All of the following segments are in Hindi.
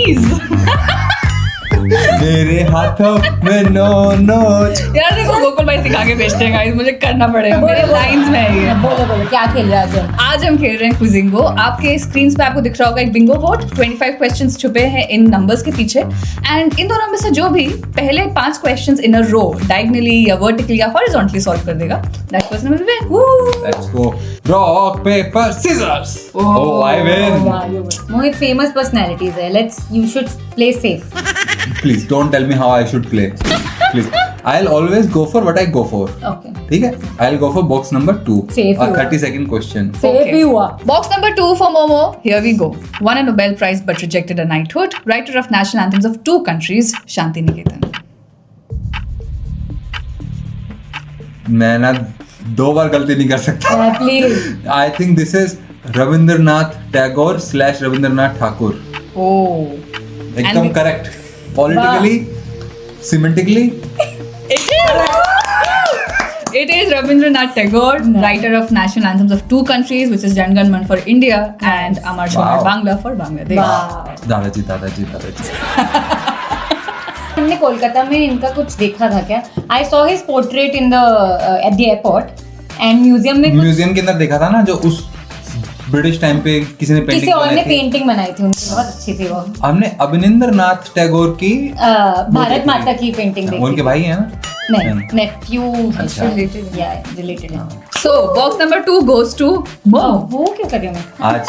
प्लीज। मेरे हाथों में नो नोच। यार देखो गोकुल भाई सिखा के भेजते हैं गाइस, मुझे करना पड़ेगा, मेरे लाइंस में है ये। बोलो क्या खेल रहे हैं आज हम खेल रहे हैं क्विजिंगो। आपके स्क्रीन पे आपको दिख रहा होगा एक बिंगो बोर्ड, 25 क्वेश्चंस छुपे हैं इन नंबर्स के पीछे, एंड इन दोनों में से जो भी पहले 5 questions in a row diagonally या वर्टिकली या हॉरिजॉन्टली सॉल्व कर देगा, that person will win. Let's go, rock paper scissors. Oh I win. Mohit famous personalities है, let's you should play safe. Please don't tell me how I should play. Please. I'll always go for what I go for. Okay. ठीक है? I'll go for box number 2. Safe A हुआ। 30-second question. सेफ ही हुआ। Box number 2 for Momo. Here we go. Won a Nobel Prize but rejected a knighthood. Writer of national anthems of 2 countries. Shanti Niketan. मैं ना 2 बार गलती नहीं कर सकता। Please. I think this is Rabindranath Tagore / Rabindranath Thakur. Oh. एकदम And- correct. Politically, semantically. It is Rabindranath Tagore, writer of national anthems of 2 countries, which is Jan Gan Man for India and Amar Shomar Wow. Bangla for Bangladesh. वाह। दादाजी दादाजी दादाजी। हमने कोलकाता में इनका कुछ देखा था क्या? I saw his portrait in the at the airport and museum में म्यूजियम के अंदर देखा था ना, जो उस ब्रिटिश टाइम पे किसी ने किसी पेंटिंग और ने बनाई थी। पेंटिंग बनाई थी उनकी, बहुत अच्छी थी वो। हमने अभिनंद्रनाथ टैगोर की भारत माता की पेंटिंग देखी। उनके भाई हैं ना? नहीं, नेफ्यू अच्छा। Related. या रिलेटेड है। So, box number 2 goes to Momo. वो क्यों कर रही हूँ मैं? आज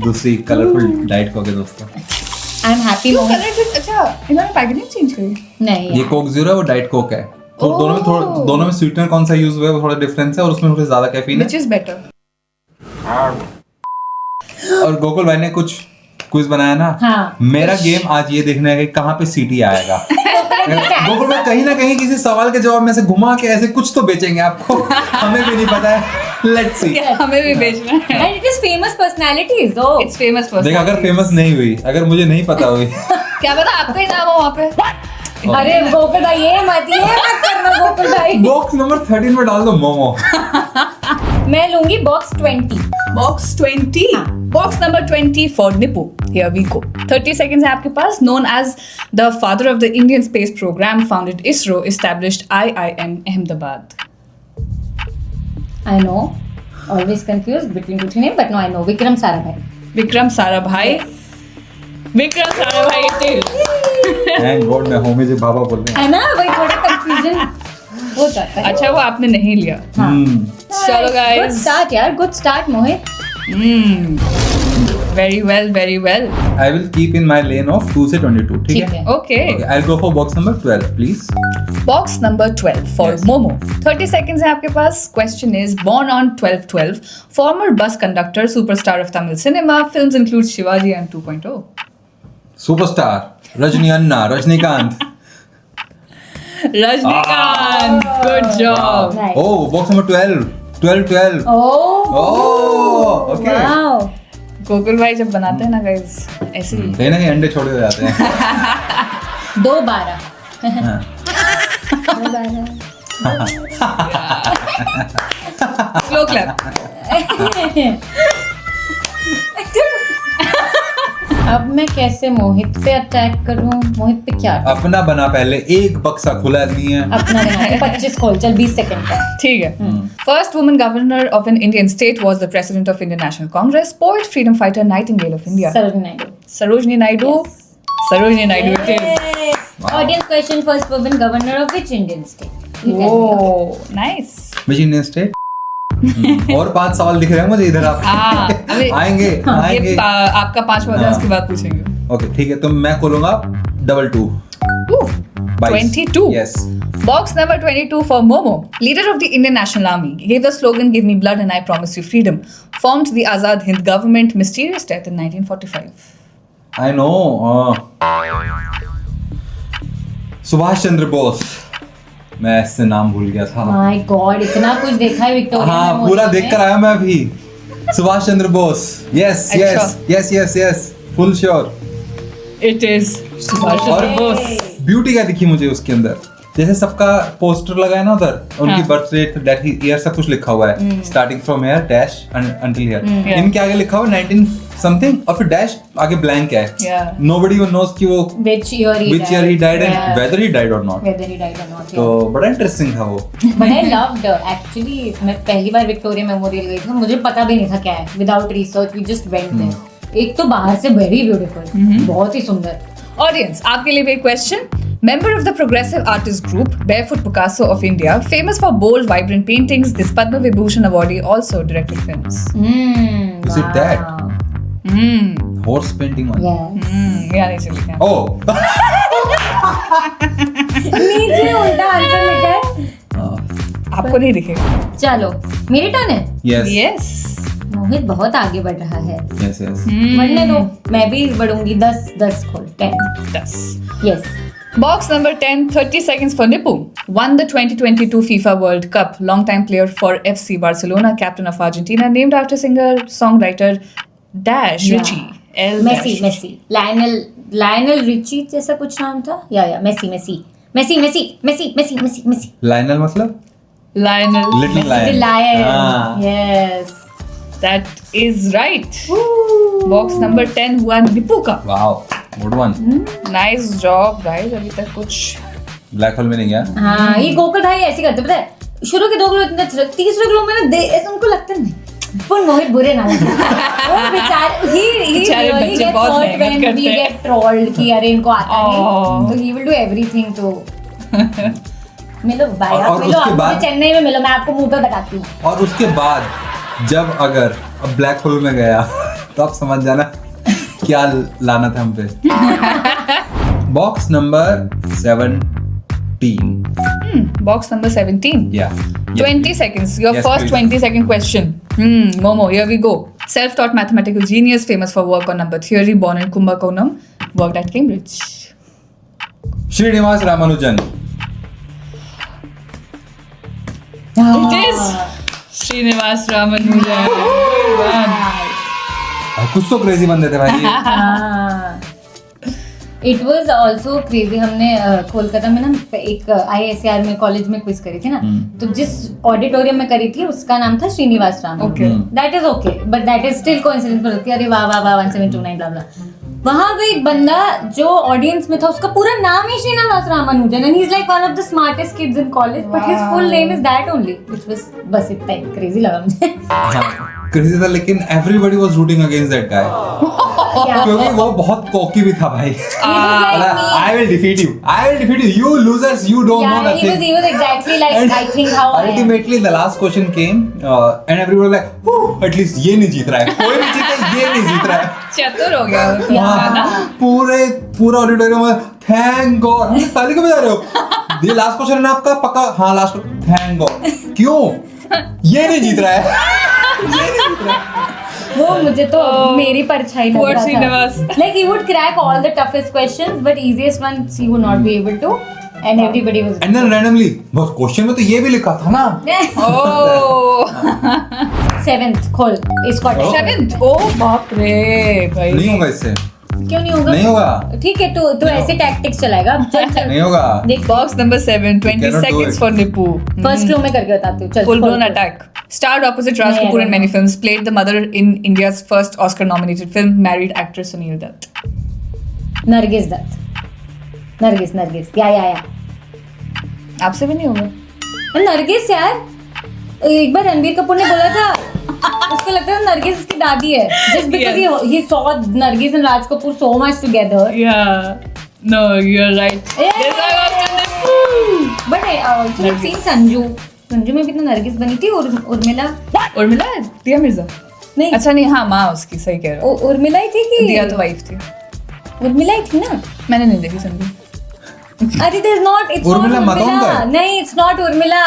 दूसरी कलरफुल डाइट को के दोस्तों, आई एम हैप्पी क्यों मोहित। कलर अच्छा इन्होंने पैकेजिंग चेंज करी? नहीं ये कोक जीरो है, वो डाइट कोक है। तो दोनों में स्वीटनर कौन सा यूज हुआ है वो थोड़ा डिफरेंस है, और उसमें थोड़ा ज्यादा कैफीन Which है। is better? और गोकुल भाई ने कुछ क्विज बनाया ना। हाँ। मेरा गेम आज ये देखना है कि कहाँ पे सीटी आएगा। गोकुल भाई कहीं ना कहीं किसी सवाल के जवाब में से घुमा के ऐसे कुछ तो बेचेंगे आपको। हमें भी नहीं पता है। Let's see. हमें भी बेचना है। And it is famous personalities oh. It's famous person. देख, अगर फेमस नहीं हुई, अगर मुझे नहीं पता हुई, क्या पता आपका ही नाम हो वहाँ पे। अरे गोकुल भाई ये मत करना गोकुल भाई। बॉक्स नंबर 13 में डाल दो मोमो। मैं लूंगी box 20। Box 20. Box number 20 for Nipu. Here we go. 30 seconds है आपके पास. Known as the father of the Indian space program, founded ISRO, established IIM Ahmedabad. I know. Always confused between 2-3 names, but no, I know. Vikram Sarabhai. Vikram Sarabhai. Vikram Sarabhai it is. Thank God मैं होमी जी बाबा बोल रहे हैं। है ना, वही थोड़ा कंफ्यूजन हो जाता है। अच्छा वो आपने नहीं लिया. हाँ। चलो गुड guys. स्टार्ट यार, good start Mohit. Very well, very well. I will keep in my lane of 2 से 22, ठीक ठीक है? है। Okay. Okay, I'll go for box number 12, please. Box number 12 for Yes. Momo. 30 seconds है आपके पास. Question is, born on 12/12, former bus conductor, superstar of Tamil cinema. Films include Shivaji and 2.0. Superstar, Rajni Anna, Rajnikant. Rajnikant. Good job. Nice. Oh, box number 12. 12. Oh, Okay. wow. Gokul भाई जब बनाते हैं ना गाइस ऐसे ही. कहीं ना कहीं अंडे छोड़े हुए जाते हैं। 2-12। हाँ। 2-12। Slow clap. अब मैं कैसे मोहित पे अटैक करूं? मोहित पे क्या attack? अपना बना पहले, एक बक्सा खुला नहीं है। अपना बना के 25 खोल, चल 20 सेकंड का। ठीक है. First woman governor of an Indian state was the president of Indian National Congress, poet, freedom fighter, Nightingale of India. Sarojini Naidu. Sarojini Naidu. Sarojini Naidu it is. Audience question: First woman governor of which Indian state? You tell me. Oh, nice. Which Indian state? और 5 सवाल दिख रहे हैं मुझे इधर आप। अभी- आएंगे ये आपका 5वां था, हाँ। उसके बाद पूछेंगे. ओके ठीक है, तो मैं खोलूंगा 22। Ooh, 22. Yes. Box number 22 for Momo. Leader of the Indian National Army gave the slogan "Give me blood and I promise you freedom." Formed the Azad Hind government. Mysterious death in 1945. I know. Subhash Chandra Bose. मैं इससे नाम भूल गया था। My God, इतना कुछ देखा है विक्टोरिया हाँ, में पूरा मोदी देख ने। कर आया मैं अभी। सुभाष चंद्र बोस। Yes, अच्छा। yes. Full sure. It is Subhash और Chandra Bose. ब्यूटी क्या दिखी मुझे उसके अंदर, जैसे सबका पोस्टर लगा है ना उधर, उनकी हाँ। बर्थ डेट, डेथ ईयर सब कुछ लिखा हुआ है, starting from here dash until here. Yeah. इनके आगे लिखा हुआ 19 समथिंग और फिर डैश आगे ब्लैंक है. Yeah. Nobody even knows कि वो which year he died and Yeah. whether he died or not. whether he died or not. तो बड़ा इंटरेस्टिंग था वो. But I loved actually मैं पहली बार विक्टोरिया मेमोरियल गई थी, मुझे पता भी नहीं था क्या है. Without research we just went there. एक तो बाहर से very beautiful, बहुत ही सुंदर. Audience, आपके लिए भी एक question. Member of the progressive artist group Barefoot Picasso of India, famous for bold, vibrant paintings, this Padma Vibhushan awardee also directed films. Is it that? Horse painting one. Yeah. याद नहीं चली क्या? Oh. नीचे उल्टा आंसर लिखा है. आपको नहीं दिखेगा. चलो मेरी टर्न है. Yes. Yes. मोहित बहुत आगे बढ़ रहा है. Yes. बढ़ने दो, मैं भी बढ़ूंगी. 10 खोल 10. 10. Yes. Box number 10, 30 seconds for Nipu. Won the 2022 FIFA World Cup. Longtime player for FC Barcelona, captain of Argentina, named after singer, songwriter Dash Yeah. Richie. L. Messi Lionel Richie जैसा कुछ नाम था. या मेसी. Lionel मतलब? Lionel. Little The Lion. lion. Ah. Yes. That is right. Box number 10 हुआ निपू का. Wow. Good one. Nice job guys. अभी तक कुछ Black hole में नहीं गया. हाँ, ये गोकुल भाई ऐसे करते पता है. शुरू के 2 किलो इतने अच्छे लगते, तीसरे किलो में ना ऐसे उनको लगता नहीं. पर मोहित बुरे ना लगे. वो बेचारे he बेचारे really बच्चे gets बहुत hurt मेहनत when करते we हैं. get trolled कि अरे इनको आता नहीं. Oh. तो he will do everything to मिलो भाई, और आप मिलो, उसके आप बाद- मुझे चेन्नई में मिलो, मैं आपको मुंह पे बताती हूँ. और उसके बाद जब अगर ब्लैक होल में गया तो आप समझ जाना क्या लाना था हम पे. Box number 17. box number 17. Yeah. 20 seconds. Your Yes, first please. 20-second question. Momo, here we go. Self-taught mathematical genius, famous for work on number theory, born in Kumbakonam, worked at Cambridge. Srinivas Ramanujan. It is Srinivas Ramanujan. Good one. कुछ तो क्रेजी बंदे थे भाई. It was also crazy. हमने कोलकाता में ना एक IISER में कॉलेज में क्विज करी थी ना, तो जिस ऑडिटोरियम में करी थी उसका नाम था Srinivas Ram. Okay. That is okay, but that is still coincidence पर होती है. अरे वाह 1729 ब्ला ब्ला. वहां पे एक बंदा जो ऑडियंस में था, उसका पूरा नाम ही Srinivas Ramanujan, and he is like one of the smartest kids in college, but his full name is that only, which was बस इतना ही क्रेजी लगा मुझे. क्रेजी था, लेकिन everybody was rooting against that guy क्योंकि वो बहुत कॉकी भी था भाई. I will defeat you. You losers, you don't know nothing. He was exactly like And I think how I am. Ultimately, the last question came, and everyone was like, at least ये नहीं जीत रहा है. कोई नहीं जीता, ये नहीं जीत रहा है. चतुर हो गया वो तो, है ना? पूरा ऑडिटोरियम में थैंक गॉड. ताली क्यों बजा रहे हो? ये लास्ट क्वेश्चन है ना आपका पक्का? हाँ लास्ट. Thank God. क्यों? ये नहीं जीत रहा है. वो मुझे तो मेरी परछाई लग Poor रहा Srinivas. था. Like he would crack all the toughest questions, but easiest ones he would not be able to, and everybody was. And then randomly, बस क्वेश्चन में तो ये भी लिखा था ना. Oh. 7th खोल इसको. 7th. Oh बाप रे भाई. नहीं होगा इससे. क्यों नहीं होगा? नहीं होगा. ठीक है, तो ऐसे टैक्टिक्स चलाएगा. चल नहीं होगा. देख, Box number 7, 20 cannot do seconds it. for Nipu. First clue में करके बताती हूँ. चल Full blown खोल. attack. Starred opposite Raj नहीं, Kapoor in नहीं. many films. Played the mother in India's first Oscar-nominated film. Married actor Sunil Dutt. Nargis Dutt. Nargis या आपसे भी नहीं होगा. नरगिस यार, एक बार रणबीर कपूर ने बोला था उसको लगता है नरगिस उसकी दादी है, just because he saw Nargis and Raj Kapoor so much together. Yeah. No, you're right. Yes, I got to Nipu. But I also have seen Sanju में भी तो नरगिस बनी थी. और उर्मिला उर्मिला है? दिया मिर्जा. नहीं, अच्छा नहीं, हाँ माँ उसकी, सही कह रहे हो. उर्मिला ही थी कि दिया तो वाइफ थी. उर्मिला ही थी ना. मैंने नहीं देखी संजू. अरे it is not, it's Urmila not Matondkar Urmila. है? नहीं, it's not उर्मिला.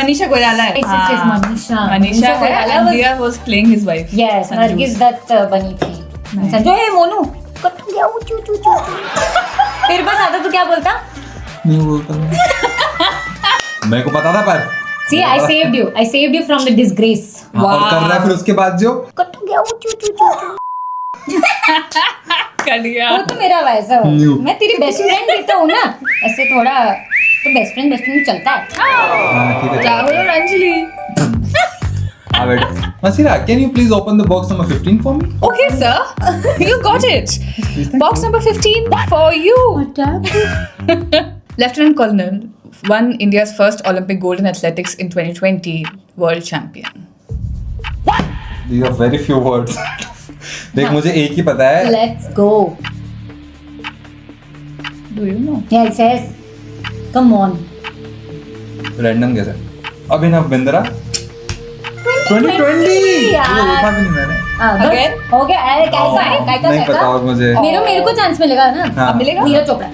मनीषा कोइराला है. It's Manisha. मनीषा है. Koirala And was- Diya was playing his wife. Yes, Sanju. Nargis Dutt बनी थी. संजू हे मोनू कट्टू गया चू चू चू. फिर बस आता तो क्या बोलता? नहीं बोलता. मेरे को पता था पर. See, I saved you from the disgrace. और कर रहा है फिर उसके बाद जो. कट्टू गया चू चू चू. कर लिया. वो तो मेरा वैसा हो. New. मैं तेरी बेस्ट फ्रेंड भी तो हूँ ना. ऐसे थोड़ा तो बेस्ट फ्रेंड चलता है. हाँ ठीक है. राहुल और अंजलि. हाँ बेटा. Masira, can you please open the box number 15 for me? Okay, sir. You got it. Box number 15 for you. Lieutenant Colonel won India's first Olympic gold in athletics in 2020 world champion. These are very few words. देख मुझे एक ही पता है. Let's go. Do you know? Yes, yes. Come on. Random guess है. अभिनव बिंद्रा. 2020. यार. ये देखा भी नहीं मैंने. बस, Again? हो गया. अरे काय नहीं पता और मुझे. मेरे को चांस मिलेगा ना. हाँ. अब मिलेगा? Neeraj Chopra.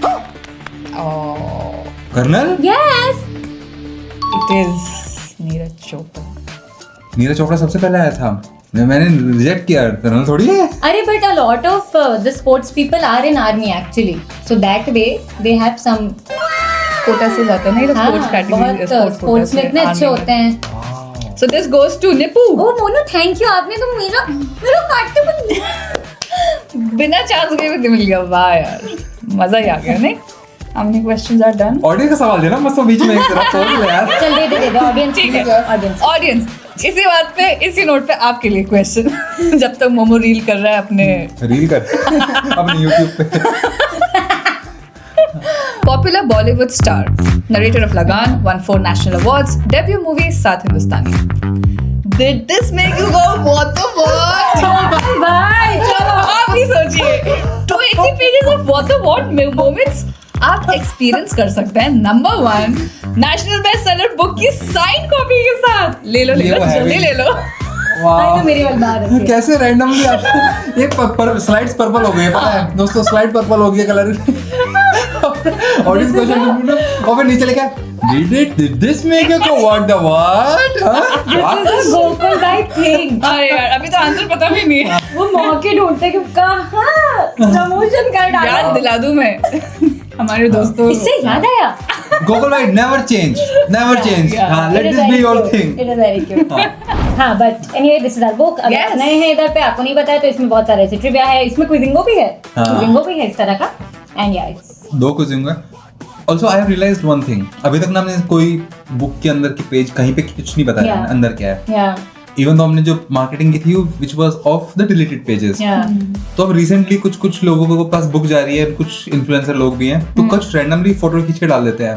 Oh, colonel. Yes. it is Neeraj Chopra. Neeraj Chopra सबसे पहले आया था. मैंने रिजेक्ट किया. कर्नल थोड़ी है. अरे but a lot of the sports people are in army actually. So that way they have some. Kota से जाते हैं ना ये हाँ, स्पोर्ट्स कैटेगरी बहुत स्पोर्ट्स में इतने अच्छे होते हैं. So this goes to Nipu. Oh Monu thank you. आपने तो मेरा काटते को बिना चांस के भी मिल गया. वाह यार, मजा ही आ गया. नहीं, how many questions are done? Audience का सवाल देना मत बीच में एक तरफ सोच ले यार. चल दे ऑडियंस. ठीक है. ऑडियंस. ऑडियंस, इसी बात पे, इसी नोट पे आपके लिए क्वेश्चन. जब तक मोमो रील कर रहा है अपने रील कर अपने YouTube पे. Popular Bollywood star, narrator of Lagan, won 4 national awards, debut movie Saath Hindustani. Did this make you go what the what? भाई चलो. आप ही सोचिए, 20 pages of what the what moments आप एक्सपीरियंस कर सकते हैं. Number 1, national best seller book की साइन कॉपी के साथ. ले लो जल्दी ले लो. भाई तो मेरी वाली बात है. कैसे रैंडमली आपको ये स्लाइड्स पर्पल हो गए. पता है दोस्तों, स्लाइड पर्पल हो गया कलर. ऑडियंस क्वेश्चन और फिर नीचे लिखा did this make you go what the what? Gokul भाई थिंग. अरे यार, अभी तो आंसर पता भी नहीं है. वो मौके ढूंढते कि कहाँ प्रमोशन कर डाला. याद दिला दूं मैं हमारे दोस्तों. इससे याद आया. गोकुल भाई never change. Yeah. हाँ, let this be your thing. It is very cute. हाँ, but anyway, this is our book. अगर Yes. आप नए हैं इधर पे, आपको नहीं पता है तो इसमें बहुत सारे ऐसे ट्रिविया है. इसमें क्विजिंगो भी है. हाँ. क्विजिंगो भी है इस तरह का. And yeah, it's दो कुछ होंगे. Also I have realized one thing. अभी तक ना हमने कोई बुक के अंदर की पेज कहीं पे कुछ नहीं बताया Yeah. अंदर क्या है. yeah. इवन तो हमने जो मार्केटिंग की थी which was of the deleted pages. Yeah. तो अब रिसेंटली कुछ लोगों के पास बुक जा रही है, कुछ इन्फ्लुएंसर लोग भी हैं, तो कुछ रैंडमली फोटो खींच के डाल देते हैं.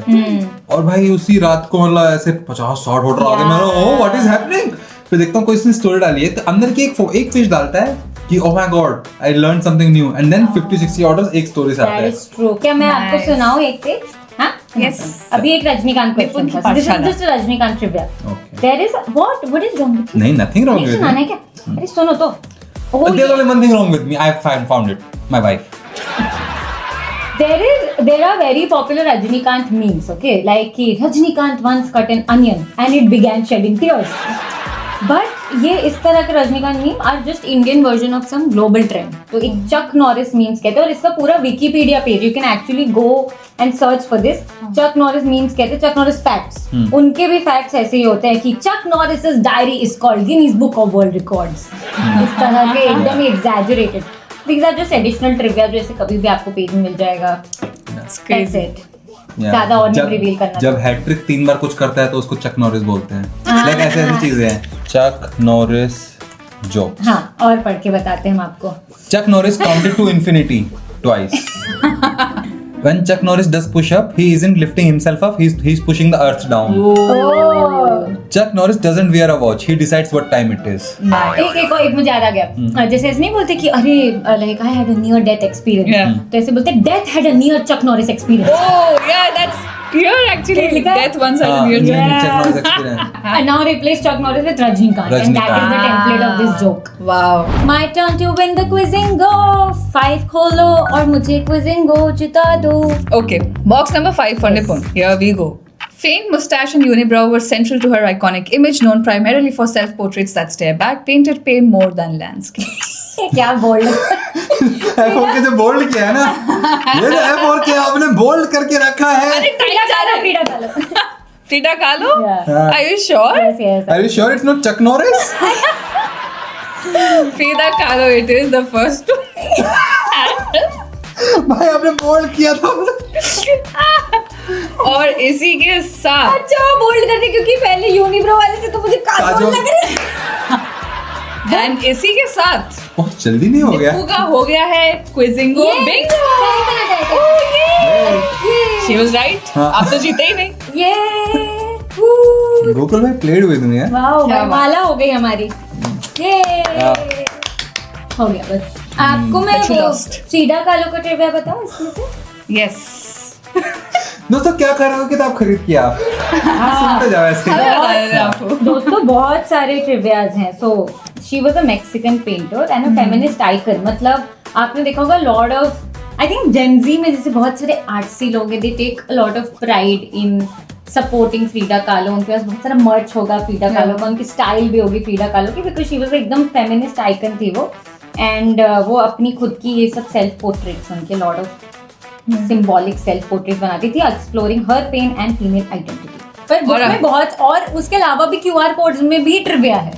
और भाई उसी रात को मतलब ऐसे 50-60 फोटो आ गए. मैं ओह व्हाट इज हैपनिंग. फिर देखता हूँ कोई इसने स्टोरी डाली है तो अंदर की एक पेज डालता है कि oh my god I learn something new and then 50-60 orders एक स्टोरी से आते That हैं. is true. क्या मैं आपको Nice. सुनाऊं एक पेज? हाँ? Yes. अभी एक रजनीकांत क्वेश्चन था. So this is just a Rajinikanth trivia. Okay. There is what is wrong with you? नहीं, nothing wrong नहीं with सुनाना है it. क्या? अरे सुनो तो. Oh, But there's only one thing wrong with me. I found it. My wife. there are very popular Rajnikant memes, okay? Like कि Rajnikant once cut an onion and it began shedding tears. But ये इस तरह के Rajinikanth meme are just Indian version of some global trend. तो एक चक नॉरिस मीम्स कहते हैं और इसका पूरा Wikipedia page, you can actually go and search for this. Chak Norris memes कहते हैं, चक नॉरिस फैक्ट्स. उनके भी फैक्ट्स ऐसे ही होते हैं कि चक Norris diary is called Guinness book of world records. इस तरह के एकदम ही exaggerated. These are just additional trivia जो ऐसे कभी भी आपको पेज में मिल जाएगा. It's crazy. That's it. ज्यादा और नहीं रिवील करना. जब हैट्रिक 3 बार कुछ करता है तो उसको चक नॉरिस बोलते हैं. लाइक ऐसे चीजें हैं. चक नॉरिस जोक्स. हाँ, और पढ़ के बताते हैं हम आपको. Chuck Norris counted to infinity twice. When Chuck Norris does push up, he isn't lifting himself up, he's pushing the earth down. Oh. Chuck Norris doesn't wear a watch, he decides what time it is. एक मुझे याद आ गया. जैसे ऐसे नहीं बोलते कि अरे like I had a near death experience. Yeah. तो ऐसे बोलते death had a near Chuck Norris experience. Oh yeah, that's here actually. लिखा है? Death once had a हाँ, near Yeah. Chuck Norris experience. And now replace Chuck Norris with Rajnikant. And that is the template of this joke. Wow. My turn to win the Quizingo. 5 खोलो और मुझे Quizingo जिता दो. Okay, box number 5 for Nipun. Here we go. Faint mustache and unibrow were central to her iconic image, known primarily for self-portraits that stare back, painted pale more than landscapes. क्या बोल F4 के जो बोल्ड किया है ना, ये जो F4 के आपने बोल्ड करके रखा है. फ्रीडा कालो, फ्रीडा कालो. Frida Kahlo? Yeah. Are you sure? Yes, yes. Are you sure it's not Chuck Norris? Frida Kahlo it is, the first two. भाई आपने बोल्ड किया था. और इसी के साथ अच्छा बोल्ड करते क्योंकि पहले यूनिब्रो वाले थे तो मुझे काजोल काजोल. लग रहे. एंड इसी के साथ बहुत जल्दी नहीं हो गया? निप्पू का हो गया है क्विजिंगो बिंगो। She was right. हाँ। आप तो जीते ही नहीं। ये गोकुल भाई प्लेड हुई दुनिया। वाओ, क्या वरमाला हो गई हमारी। ये हो गया बस। आपको मैं but you वो lost. सीधा कालो का ट्रिविया बताऊं इसमें से? यस। दोस्तों क्या कर रहे हो किताब खरीद के आप? सुनते जाओ ऐसे। आपको दोस्तों बहुत सारे ट्रिवियाज हैं। So she was a Mexican painter and a feminist icon. मतलब आपने देखा होगा lot of I think Gen Z में जैसे बहुत सारे आर्टसी लोग हैं, they take a lot of pride in supporting Frida Kahlo. उनके पास बहुत सारा मर्च होगा फ्रीडा कालो का, उनकी स्टाइल भी होगी फ्रीडा कालो की, बिकॉज शी वाज एकदम फेमिनिस्ट आइकन थी वो। एंड वो अपनी खुद की ये सब सेल्फ पोर्ट्रेट्स, उनके lot of symbolic self portrait बनाती थी, exploring her pain and female identity. पर बुक में बहुत और उसके अलावा भी क्यूआर कोड्स में भी ट्रिविया है।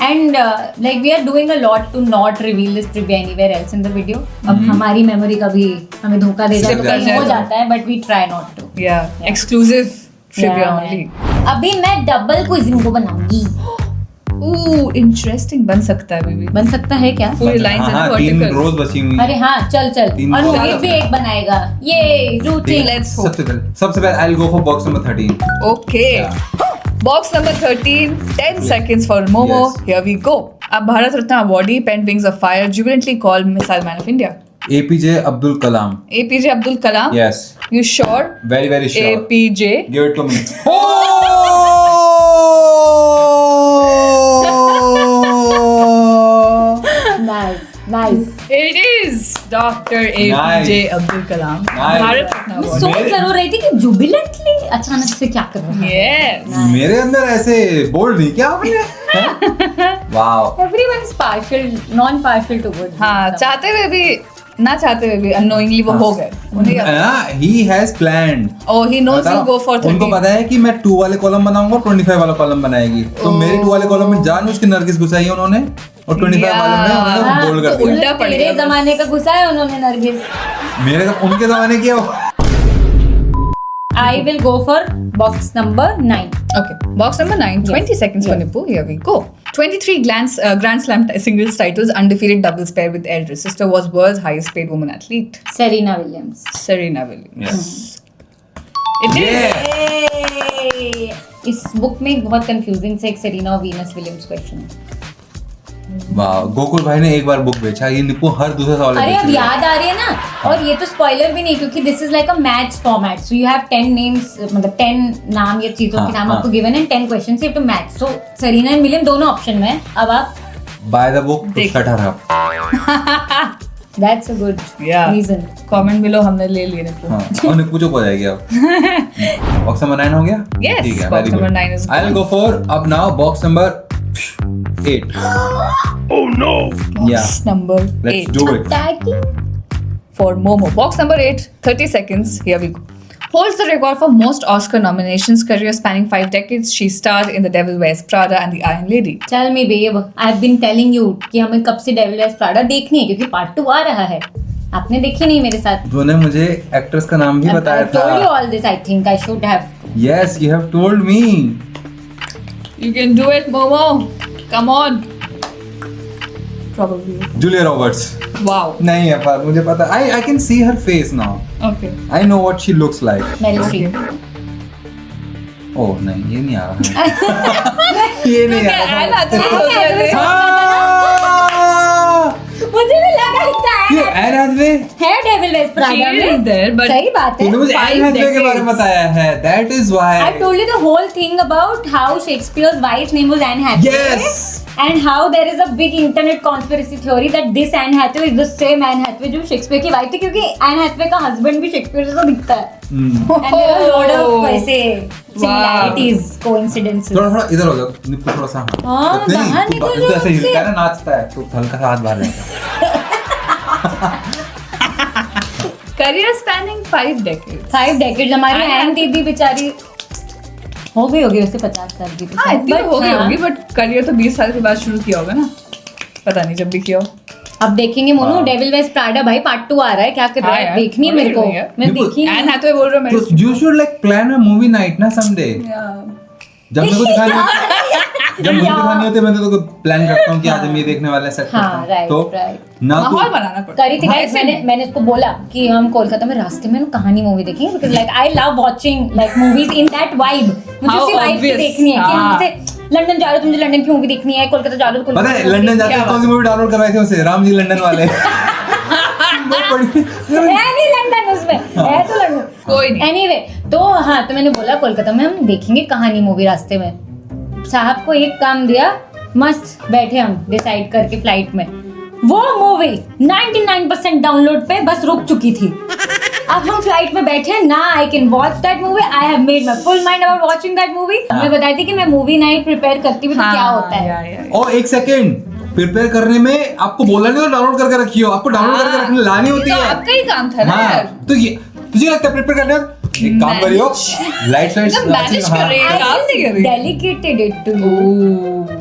And like we are doing a lot to not reveal this trivia anywhere else in the video. अब हमारी मेमोरी कभी हमें धोखा दे जाए तो कहीं हो जाता है, but we try not to. या एक्सक्लूसिव ट्रिविया ओनली। अभी मैं डबल क्विजिंग को बनाऊंगी। इंटरेस्टिंग बन सकता है बेबी। बन सकता है क्या? पूरी लाइंस है ना तीन वर्टिकल। रोज बची हुई। अरे हाँ, चल तीन और rows मोहित है। भी एक बनाएगा। ये रूटीन। Let's hope. सबसे पहले I will go for box number 13। Okay. Box number 13, 10 seconds for Momo. Yes. Here we go. अब Bharat Ratna awardee pen Wings of Fire jubilantly called Missile Man of India. APJ Abdul Kalam. APJ Abdul Kalam. Yes. You sure? Very sure. APJ. Give it to me. Nice. It is Dr. APJ Abdul Kalam. Nice. Bharat Ratna मैं अवॉर्ड. सोच जरूर रही थी कि जुबिलेंटली अचानक से क्या कर रहा है। Yes. मेरे अंदर ऐसे बोल्ड नहीं क्या आपने? Wow. Everyone is partial, non-partial towards. हाँ, it. चाहते हुए भी ना चाहते हुए भी अननोइंगली वो हो गए उन्हें। He has planned. Oh, he knows बताओ, he'll go for 30. उनको पता है कि मैं 2 वाले कॉलम बनाऊंगा, 25 वाला कॉलम बनाएगी। तो मेरे 2 वाले कॉलम में जानबूझ के नरगिस घुसाई है उन्होंने, और 25 वाले में उन्होंने हाँ, बोल्ड कर तो दिया। उल्टा पड़ तेरे गया बस। जमाने का घुसा है उन्होंने नरगिस। मेरे उनके जमाने की है वो। I will go for box number 9. Okay, box number 9, 20 seconds for Nippu. Here we go. 23 Grand Slam singles titles, undefeated doubles pair with elder sister, was world's highest paid woman athlete, Serena Williams. Serena Williams. Yes. It is. Yeah. Yay! इस बुक में एक बहुत कंफ्यूजिंग से एक सेरेना और वीनस विलियम्स क्वेश्चन है। वाह, गोकुल भाई ने एक बार बुक बेचा, ये निप्पू हर दूसरे सवाल अरे अब याद आ रही है ना, और ये तो स्पॉइलर भी नहीं क्योंकि this is like a match format, so you have 10 names, मतलब 10 नाम या चीजों के नाम आपको गिवन है, 10 questions, you have to match. So Serena and William दोनों ऑप्शन में है। अब आप बाय द बुक देख। Shut her up. That's a good Yeah. Reason. Comment below हमने ले लिए Nippu. हाँ, और निप्पू चुप हो जाएगी अब। बॉक्स नंबर 9 हो गया? Yes, ठीक है, box very number good. 9 is I will go for अब now box number 8. Box Yeah. number Let's 8 do it. for Momo. Box number 8, 30 seconds. Here we go. Holds the record for most Oscar nominations, career spanning 5 decades. She starred in The Devil Wears Prada and The Iron Lady. चल मी babe, I have been telling you कि हमें कब से डेविल वेयर्स प्राडा देखनी है क्योंकि पार्ट 2 आ रहा है। आपने देखी नहीं मेरे साथ। तूने मुझे एक्ट्रेस का नाम भी बताया I told you था। all this. I think I should have. Yes, you have told me. You can do it, Momo. Come on. Probably. Julia Roberts. Wow. नहीं है पर मुझे पता। I can see her face now. Okay. I know what she looks like. Meryl Streep. ओह नहीं, ये नहीं आ रहा है। ये नहीं आ रहा I है। सोच रहे थे. हाँ! मुझे भी लगा ही था क्यों एन हैथवे? है devil wears Prada She is में। there, but सही बात है। तूने मुझे Five एन हैथवे के बारे में decades. बताया है। That is why. I told you the whole thing about how Shakespeare's wife's name was Anne Hathaway. Yes. And how there is a big internet conspiracy theory that this Anne Hathaway is the same Anne Hathaway जो शेक्सपियर की वाइफ थी, क्योंकि Anne Hathaway का हस्बैंड भी शेक्सपियर जैसा दिखता है। And there are a lot of ऐसे similarities, coincidences. थोड़ा इधर हो जाओ, निप्पू थोड़ा सा। हाँ, बाहर तू निकल तू ऐसे जाओ हिलता उससे। है ना, नाचता है, तो हल्का सा हाथ बाहर जाता career spanning 5 decades. 5 decades हमारी Anne एन दीदी बेचारी हो गई होगी वैसे 50 साल की तो हाँ शायद। इतनी तो But हो गई हाँ, होगी, बट करियर तो 20 साल के बाद शुरू किया होगा ना, पता नहीं जब भी किया हो. अब देखेंगे मोनू हाँ। डेविल वेयर्स प्राडा भाई पार्ट 2 आ रहा है, क्या कर रहा हाँ है यार, देखनी है बड़ी मेरे को। हुई है। मैं बिल्कुल। देखी एन हैथवे बोल रहा हूँ है। तो you should like plan a movie night ना someday. जब मेरे को दिखाना जब मुझे दिखानी होती है मैं तो प्लान करता हूँ कि आज हम ये देखने वाले सेट हाँ, करते हैं right, तो right. ना तो माहौल बनाना पड़ता करी थी guys, मैंने इसको बोला कि हम कोलकाता में रास्ते में कहानी मूवी देखेंगे because like I love watching like movies in that vibe. मुझे How उसी वाइब obvious. देखनी है कि हम हाँ. जैसे लंदन जा रहे हो, मुझे लंदन की मूवी देखनी है, कोलकाता जा रहे हो, पता है लंदन जाते हैं कौन सी मूवी डाउनलोड करवाए थे उसे राम जी लंदन वाले वो पड़ी है नहीं लंदन उसमें है तो लंदन कोई नहीं. एनीवे तो हाँ तो मैंने बोला कोलकाता में हम देखेंगे कहानी मूवी रास्ते में. साहब को एक काम दिया, मस्त बैठे हम डिसाइड करके फ्लाइट में. वो मूवी 99% डाउनलोड पे बस रुक चुकी थी. अब हम फ्लाइट में बैठे ना I can watch that movie. I have made my full mind about watching that movie. मैं बताई थी कि मैं मूवी नाइट प्रिपेयर करती हूँ तो क्या होता है. ओ एक सेकंड प्रिपेयर करने में आपको बोला नहीं तो डाउनलोड करके रखी हो. आपको डाउनलोड करके रखने लानी होती तो है. आपका ही काम था ना यार. तो ये तुझे लगता है प्रिपेयर करने में एक काम करियो लाइट मैनेज कर रही है, काम नहीं कर रही. डेलिकेटेड इट टू यू.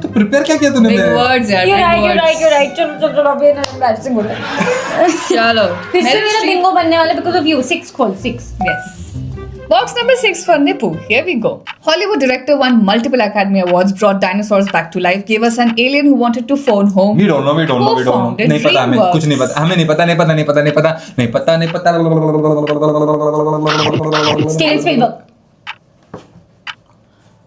तो प्रिपेयर क्या किया तूने Big मेरे? words यार. You're big right, you're words. right, you're right. चलो चलो चलो अभी embarrassing हो रहा है. चलो. फिर से मेरा बिंगो बनने वाला because of you. 6 खोल 6. Yes. Box number 6 for Nipu. Here we go. Hollywood director won multiple Academy Awards, brought dinosaurs back to life, gave us an alien who wanted to phone home. We don't know. Co-founded नहीं पता हमें DreamWorks. कुछ नहीं पता. हमें नहीं पता. Steven Spielberg.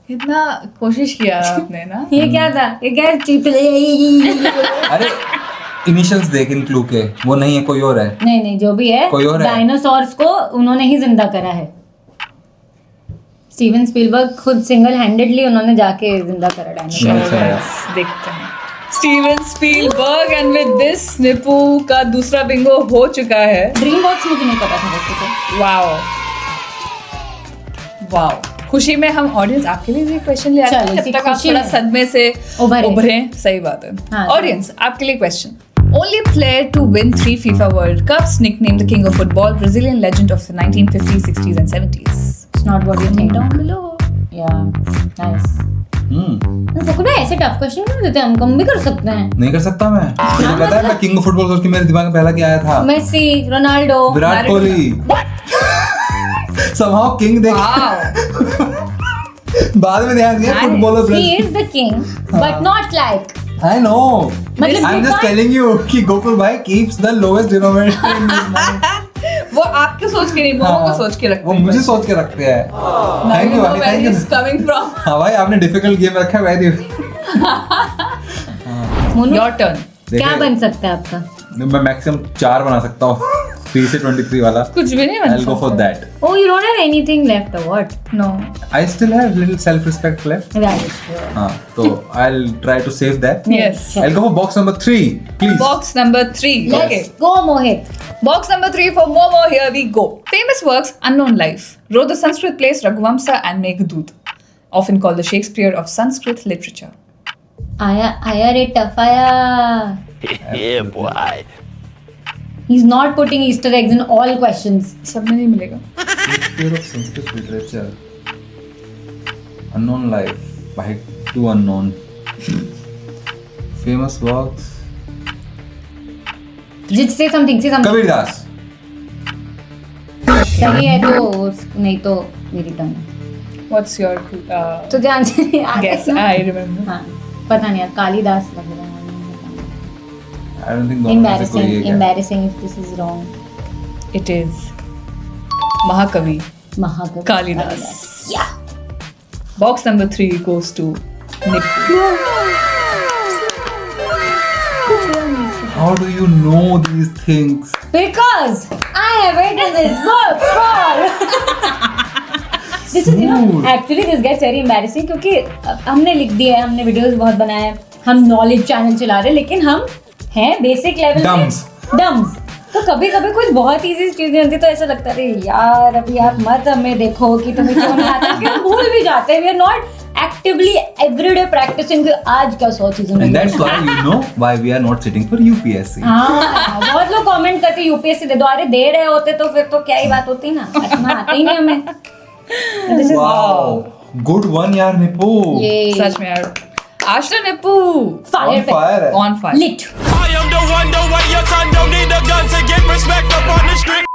इतना कोशिश किया आपने ना. ये क्या था? ये क्या चीप अरे इनिशियल्स देख इन क्लू के. वो नहीं है कोई और है. नहीं नहीं जो भी है कोई और है? डायनासोर्स को उन्होंने ही जिंदा करा है. स्टीवन स्पीलबर्ग खुद सिंगल हैंडेडली उन्होंने जाके जिंदा करा डायनासोर. अच्छा है. देखते हैं. Steven Spielberg and with this Nipu का दूसरा बिंगो हो चुका है. ड्रीम वर्क्स मुझे नहीं पता था वैसे तो. वाओ. वाओ. खुशी में हम ऑडियंस आपके लिए भी क्वेश्चन ले आते हैं चलो, जब इसी तक आप खुशी थोड़ा में सदमे से उभरे. उभरे. सही बात है. हाँ, ऑडियंस आपके लिए question. Only player to win 3 FIFA World Cups, nicknamed the King of Football, Brazilian legend of the 1950s, 60s and 70s. It's not what you think down below. Yeah, nice. फकुल भाई ऐसे टफ क्वेश्चन क्यों देते हैं? हम भी कर सकते हैं. नहीं कर सकता मैं. तुझे पता है मैं किंग ऑफ फुटबॉल सोच के मेरे दिमाग में पहला क्या आया था? Messi, Ronaldo, Virat Kohli. somehow king देख Wow. बाद में ध्यान दिया footballer. he is the king, but not like. I know. मतलब I'm you just can't- telling you कि गोकुल भाई keeps the lowest denominator in his mind. वो आपके सोच के नहीं, मोमो को सोच के रखते वो हैं. मुझे सोच के रखते हैं. Thank you भाई, thank you. Coming from. हाँ भाई आपने डिफिकल्ट गेम रखा है भाई. Monu, Your turn. क्या बन सकता है आपका? मैं मैक्सिमम 4 बना सकता हूँ. 3 से 23 वाला. कुछ भी नहीं बन I'll go for that. Oh, you don't have anything left or what? No. I still have little self-respect left. That is true. हाँ तो I'll try to save that. Yes. I'll go for box number 3, please. Box number 3. Let's Okay. go, Mohit. Box number 3 for Momo. Here we go. Famous works: Unknown Life. Wrote the Sanskrit plays Raghuvamsa and Meghdoot, often called the Shakespeare of Sanskrit literature. आया रे टफाया. Yeah, boy. He's not putting Easter eggs in all questions. सब में नहीं मिलेगा. Shakespeare of Sanskrit literature. Unknown life by two unknown. Famous works. Just say something. Kabirdas. सही है तो नहीं तो मेरी टर्न. What's your तो ध्यान से guess? I remember. हाँ पता नहीं यार कालिदास लग रहा है. I don't think दोनों में से कोई एक है. Embarrassing if this is wrong. It is Mahakavi महाकवि Kalidas. Yeah. Box number 3 goes to Nipu. How do you know these things? Because I have written this book for. This is actually this gets very embarrassing क्योंकि हमने लिख दिया है, हमने वीडियोस बहुत बनाए हैं, हम नॉलेज चैनल चला रहे हैं, लेकिन हम हैं बेसिक लेवल पे डम्स. तो कभी कभी कुछ बहुत इजी चीजें होती तो ऐसा लगता है यार अभी आप मत हमें देखो कि तुम्हें क्यों नहीं आता, क्यों भूल भी जाते हैं. We are not actively everyday practicing आज का 100 चीजें. And that's why you know why we are not sitting for UPSC. हाँ बहुत लोग कमेंट करते यूपीएससी दे दो. अरे दे रहे होते तो फिर तो क्या ही बात होती ना. इतना आता ही नहीं हमें. This is Wow, good one यार निपू. ये सच में यार. Ashra Nipu. Fire On fire है. On fire. Lit. I am the one, the way your son don't need a gun to get respect up on the street.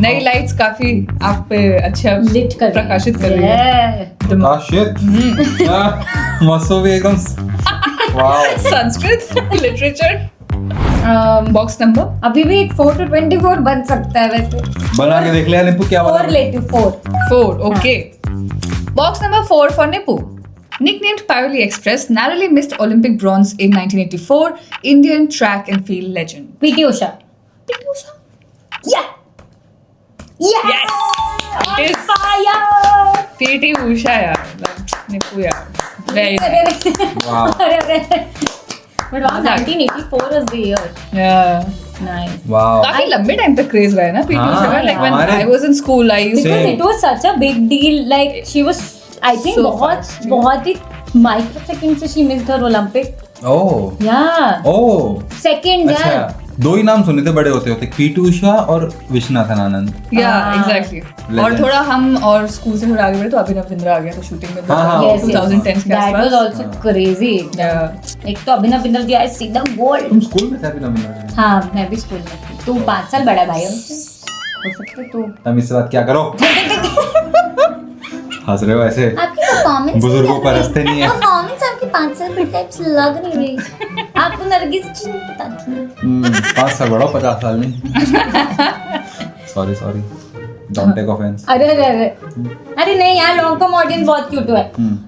नई लाइट्स काफी आप पे अच्छा लिट कर रही है। प्रकाशित कर रही है Yeah. शिट मसो भी एकदम wow Sanskrit literature box number अभी भी एक 4 to 24 बन सकता है वैसे। बना के देख लिया निप्पू क्या 4 लेती हूँ 4। 4 okay box number 4 for Nippu nicknamed Payoli Express narrowly missed Olympic bronze in 1984 Indian track and field legend PT Usha. PT Usha Yeah. Yeah. Yes. On It is. fire. PT Usha यार like Nippu यार very अरे nice. अरे वाओ अरे But wow, 1984 was the year. yeah Nice. Wow काफी लंबे टाइम तक क्रेज रहा है ना PT हाँ, Usha का like when हमारे- I was in school I used to Because Same. it was such a big deal. Like she was, I think, So बहुत fast, yeah. बहुत ही microsecond से she missed her Olympic. Oh Yeah. Oh Second, yeah. अच्छा दो ही नाम सुने थे बड़े होते होते पीटी उषा और विश्वनाथन आनंद yeah हाँ. exactly और Legend. थोड़ा हम और स्कूल से थोड़ा आगे बढ़े तो अभिनव बिंद्रा आ गया था शूटिंग में हाँ, हाँ, Yes, yes. 2010 के That was आसपास also crazy. Yeah. एक तो अभिनव बिंद्रा जी आए सीधा गोल्ड। तुम स्कूल में थे अभी नवीन हाँ, मैं भी स्कूल में थी। तू 5 साल बड़ा भाई है मुझसे। हो सकता है तू। तब इससे बात क्या करो हंस रहे हो ऐसे आपकी परफॉर्मेंस बुजुर्गों पर हंसते नहीं है परफॉर्मेंस आपकी 5 साल के टाइप से लग नहीं रही। आपको नरगिस जी नहीं पता थी। 5 साल बड़ा 50 साल नहीं sorry sorry don't take offence अरे अरे अरे अरे नहीं यार लॉन्ग फॉर्म ऑडियंस बहुत क्यूट है।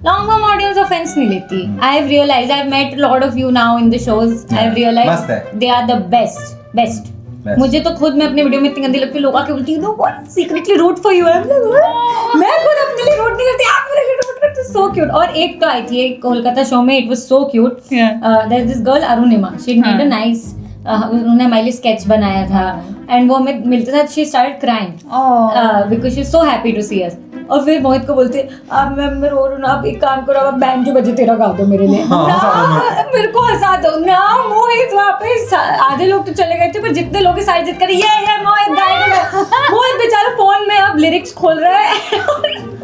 लॉन्ग फॉर्म ऑडियंस ऑफेंस नहीं लेती। I have realised I have met lot of you now in the shows. I have मस्त है। Realised they are the best. Best. मुझे तो खुद मैं अपने वीडियो में इतनी गंदी लगती है लोग आके बोलती है know what secretly root for you. मैं खुद अपने लिए रूट नहीं करती आप मेरे लिए रूट करते सो क्यूट। और एक तो आई थी एक कोलकाता शो में it was so cute there is this girl Arunima she made a nice उन्होंने हमारे लिए स्केच बनाया था एंड वो हमें मिलते साथ she started crying because she is so happy to see us. और फिर मोहित को बोलते अब मैं रो रहा हूँ ना आप एक काम करो अब बैंड जो बजे तेरा गा दो मेरे लिए हाँ, हंसा दो ना मेरे को हंसा दो ना मोहित वहाँ पे आधे लोग तो चले गए थे पर जितने लोग सारी जिद करे ये मोहित गाएगा मोहित बेचारा फोन में अब लिरिक्स खोल रहा है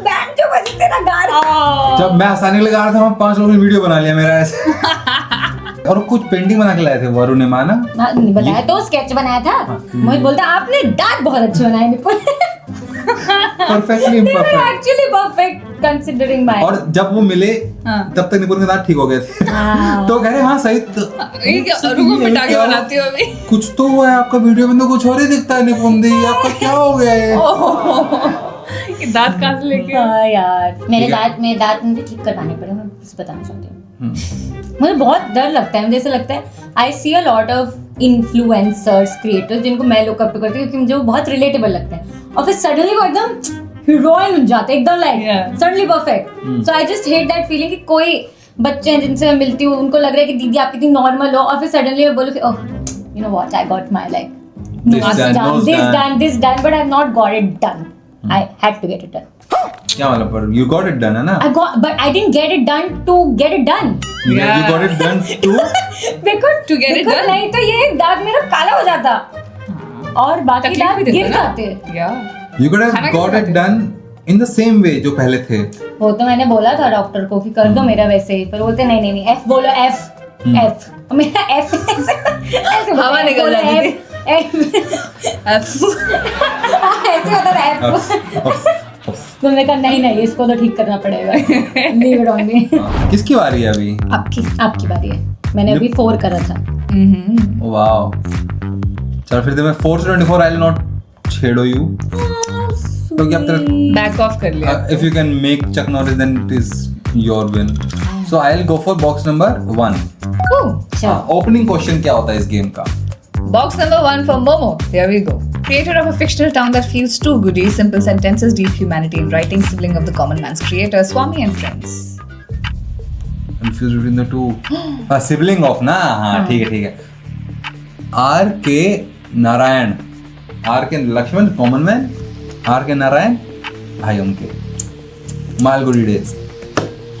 बैंड जो बजे तेरा गा रहा है। जब मैं हंसाने लगा रहा था वहाँ 5 लोगों ने वीडियो बना लिया मेरा ऐसे और कुछ पेंटिंग बना के लाए थे वो अरुण ने माना बनाया तो स्केच बनाया था मोहित बोलता आपने दांत बहुत अच्छे बनाए निपुण perfectly imperfect actually perfect considering my और जब वो मिले हाँ. तब तक निपुण के दांत ठीक हो गए थे हाँ. तो कह रहे हाँ सही ये क्या अरु को मिटा के बनाती हो अभी कुछ तो हुआ है आपका वीडियो में तो कुछ और ही दिखता है निपुण दी आपका क्या हो गया है ये दांत कहाँ से लेके हाँ यार मेरे ठीक है। दांत मुझे ठीक करवाने पड़े मैं बस बताना चाहती हूँ। मुझे बहुत डर लगता है मुझे ऐसा लगता है I see a lot of influencers creators जिनको मैं लुक अप करती हूँ क्योंकि मुझे वो बहुत रिलेटेबल लगता है और फिर सडनली वो एकदम हीरोइन बन जाते हैं एकदम like Yeah. Suddenly perfect so I just hate that feeling कि कोई बच्चे हैं जिनसे मैं मिलती हूँ उनको लग रहा है कि दीदी आप कितनी नॉर्मल हो और फिर सडनली मैं बोलूँ कि oh you know what I got my like this done but I've not got it done. I had to get it done. क्या मतलब पर you got it done है ना But I didn't get it done to get it done. you got it done to because To get it done? नहीं तो ये दाग मेरा काला हो जाता और बाकी तकलीफ दाग भी देता गिर ना? जाते। Yeah. you could have खाना got कैसे it done in the same way जो पहले थे वो तो मैंने बोला था डॉक्टर को कि कर दो मेरा वैसे ही पर बोलते नहीं F बोलो F मेरा F ऐसे हवा निकल जाती थी। ऐसे होता था F तुमने कहा नहीं इसको तो ठीक करना पड़ेगा लीव इट ऑन मी। किसकी बारी है अभी आपकी बारी है मैंने अभी 4 करा था। वाओ चल फिर मैं 4 से 24 आई विल नॉट छेड़ो यू क्योंकि अब तक बैक ऑफ कर लिया if you can make Chuck Norris then it is your win so I'll go for box number 1 चल opening question क्या होता है इस गेम का Box number 1 for Momo. Here we go. Creator of a fictional town that feels too goody, simple sentences, deep humanity in writing, sibling of the common man's creator, Swami and friends. confused between the two sibling of ना हाँ ठीक है R.K. Narayan R.K. Laxman common man R.K. Narayan भाई उनके Malgudi days